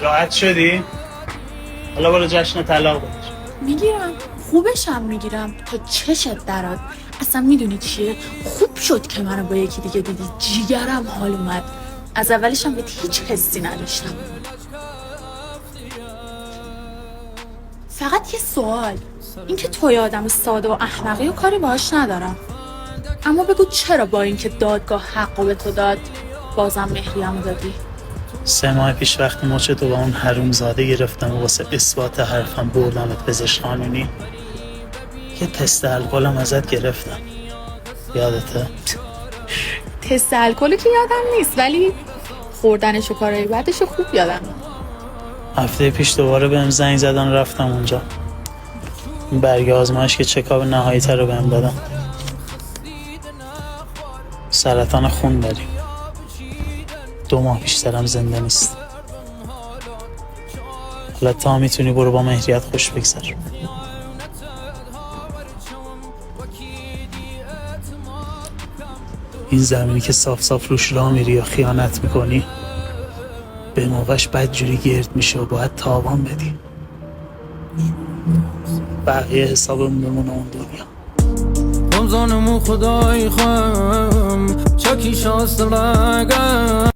راحت شدی؟ حالا برو جشن طلاق بگیر. میگیرم، خوبشم میگیرم تا چشت درات. اصلا میدونی چیه؟ خوب شد که منو با یکی دیگه دیدی، جیگرم حال اومد. از اولش هم بهت هیچ حسی نداشتم. فقط یه سوال، اینکه توی آدم ساده و احمقی و کاری باهاش ندارم، اما بگو چرا با اینکه دادگاه حقو به تو داد بازم مهریه‌مو دادی؟ 3 ماه پیش وقتی مچتو با اون حرومزاده گرفتم و واسه اثبات حرفم بردمت پزشک قانونی، یه تست الکلم ازت گرفتم، یادته؟ تست الکلو که یادم نیست، ولی خوردنش و کارهای بعدش خوب یادم. هفته پیش دوباره بهم زنگ زدن، رفتم اونجا. این برگ آزمایش که چکاپ نهایی تر رو بهم دادن. سرطان خون داریم. 2 ماه بیشترم زنده نیست. حالا تا میتونی برو با مهریت خوش بگذر. این زمینی که صاف صاف روش راه میری یا خیانت میکنی به موقعش بدجوری گرد میشه و باید تاوان بدی. بقیه حسابمون بمونه اون دنیا. رمضان مو خدای خم چکی شاست لگم